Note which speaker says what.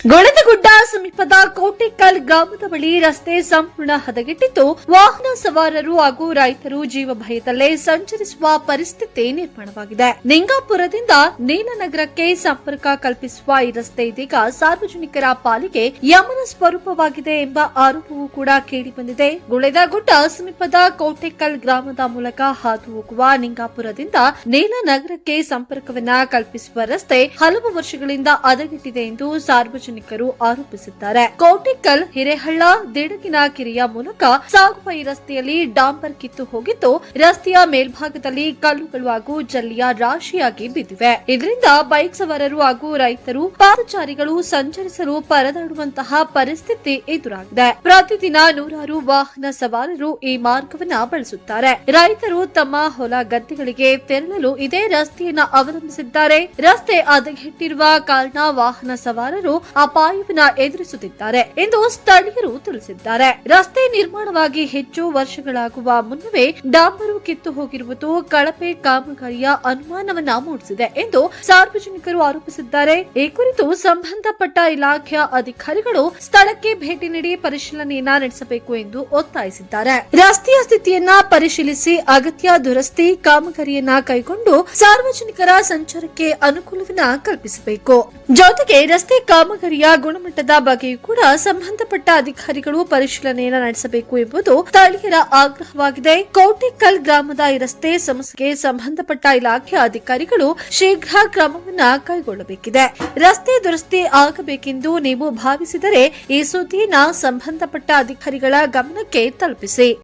Speaker 1: ಗೊಳದಗುಡ್ಡ ಸಮೀಪದ ಕೋಟೆಕಲ್ ಗ್ರಾಮದ ಬಳಿ ರಸ್ತೆ ಸಂಪೂರ್ಣ ಹದಗೆಟ್ಟಿದ್ದು ವಾಹನ ಸವಾರರು ಹಾಗೂ ರೈತರು ಜೀವ ಭಯದಲ್ಲೇ ಸಂಚರಿಸುವ ಪರಿಸ್ಥಿತಿ ನಿರ್ಮಾಣವಾಗಿದೆ. ನಿಂಗಾಪುರದಿಂದ ನೀಲನಗರಕ್ಕೆ ಸಂಪರ್ಕ ಕಲ್ಪಿಸುವ ಈ ರಸ್ತೆ ಇದೀಗ ಸಾರ್ವಜನಿಕರ ಪಾಲಿಗೆ ಯಮನ ಸ್ವರೂಪವಾಗಿದೆ ಎಂಬ ಆರೋಪವೂ ಕೂಡ ಕೇಳಿಬಂದಿದೆ. ಗೊಳದಗುಡ್ಡ ಸಮೀಪದ ಕೋಟೆಕಲ್ ಗ್ರಾಮದ ಮೂಲಕ ಹಾದು ಹೋಗುವ ನಿಂಗಾಪುರದಿಂದ ನೀಲನಗರಕ್ಕೆ ಸಂಪರ್ಕವನ್ನ ಕಲ್ಪಿಸುವ ರಸ್ತೆ ಹಲವು ವರ್ಷಗಳಿಂದ ಹದಗೆಟ್ಟಿದೆ ಎಂದು ಸಾರ್ವಜನಿಕರು ಆರೋಪಿಸಿದ್ದಾರೆ. ಕೋಟೆಕಲ್ ಹಿರೇಹಳ್ಳ ದಿಡಗಿನ ಕೆರೆಯ ಮೂಲಕ ಸಾಗುವ ಈ ರಸ್ತೆಯಲ್ಲಿ ಡಾಂಬರ್ ಕಿತ್ತು ಹೋಗಿದ್ದು ರಸ್ತೆಯ ಮೇಲ್ಭಾಗದಲ್ಲಿ ಕಲ್ಲುಗಳು ಹಾಗೂ ಜಲ್ಲಿಯ ರಾಶಿಯಾಗಿ ಬಿದ್ದಿವೆ. ಇದರಿಂದ ಬೈಕ್ ಸವಾರರು ಹಾಗೂ ರೈತರು ಪಾದಚಾರಿಗಳು ಸಂಚರಿಸಲು ಪರದಾಡುವಂತಹ ಪರಿಸ್ಥಿತಿ ಎದುರಾಗಿದೆ. ಪ್ರತಿದಿನ ನೂರಾರು ವಾಹನ ಸವಾರರು ಈ ಮಾರ್ಗವನ್ನ ಬಳಸುತ್ತಾರೆ. ರೈತರು ತಮ್ಮ ಹೊಲ ಗದ್ದೆಗಳಿಗೆ ತೆರಳಲು ಇದೇ ರಸ್ತೆಯನ್ನ ಅವಲಂಬಿಸಿದ್ದಾರೆ. ರಸ್ತೆ ಹದಗೆಟ್ಟಿರುವ ಕಾರಣ ವಾಹನ ಸವಾರರು ಅಪಾಯವನ್ನ ಎದುರಿಸುತ್ತಿದ್ದಾರೆ ಎಂದು ಸ್ಥಳೀಯರು ತಿಳಿಸಿದ್ದಾರೆ. ರಸ್ತೆ ನಿರ್ಮಾಣವಾಗಿ ಹೆಚ್ಚು ವರ್ಷಗಳಾಗುವ ಮುನ್ನವೇ ಡಾಂಬರು ಕಿತ್ತು ಹೋಗಿರುವುದು ಕಳಪೆ ಕಾಮಗಾರಿಯ ಅನುಮಾನವನ್ನ ಮೂಡಿಸಿದೆ ಎಂದು ಸಾರ್ವಜನಿಕರು ಆರೋಪಿಸಿದ್ದಾರೆ. ಈ ಕುರಿತು ಸಂಬಂಧಪಟ್ಟ ಇಲಾಖೆಯ ಅಧಿಕಾರಿಗಳು ಸ್ಥಳಕ್ಕೆ ಭೇಟಿ ನೀಡಿ ಪರಿಶೀಲನೆಯನ್ನ ನಡೆಸಬೇಕು ಎಂದು ಒತ್ತಾಯಿಸಿದ್ದಾರೆ. ರಸ್ತೆಯ ಸ್ಥಿತಿಯನ್ನ ಪರಿಶೀಲಿಸಿ ಅಗತ್ಯ ದುರಸ್ತಿ ಕಾಮಗಾರಿಯನ್ನ ಕೈಗೊಂಡು ಸಾರ್ವಜನಿಕರ ಸಂಚಾರಕ್ಕೆ ಅನುಕೂಲವನ್ನ ಕಲ್ಪಿಸಬೇಕು. ಜೊತೆಗೆ ರಸ್ತೆ ಕಾಮಗಾರಿಯ ಗುಣಮಟ್ಟದ ಬಗ್ಗೆಯೂ ಕೂಡ ಸಂಬಂಧಪಟ್ಟ ಅಧಿಕಾರಿಗಳು ಪರಿಶೀಲನೆಯನ್ನು ನಡೆಸಬೇಕು ಎಂಬುದು ಸ್ಥಳೀಯರ ಆಗ್ರಹವಾಗಿದೆ. ಕೋಟೆಕಲ್ ಗ್ರಾಮದ ಈ ರಸ್ತೆ ಸಮಸ್ಯೆಗೆ ಸಂಬಂಧಪಟ್ಟ ಇಲಾಖೆಯ ಅಧಿಕಾರಿಗಳು ಶೀಘ್ರ ಕ್ರಮವನ್ನ ಕೈಗೊಳ್ಳಬೇಕಿದೆ. ರಸ್ತೆ ದುರಸ್ತಿ ಆಗಬೇಕೆಂದು ನೀವು ಭಾವಿಸಿದರೆ ಈ ಸುದ್ದಿಯನ್ನು ಸಂಬಂಧಪಟ್ಟ ಅಧಿಕಾರಿಗಳ ಗಮನಕ್ಕೆ ತಲುಪಿಸಿ.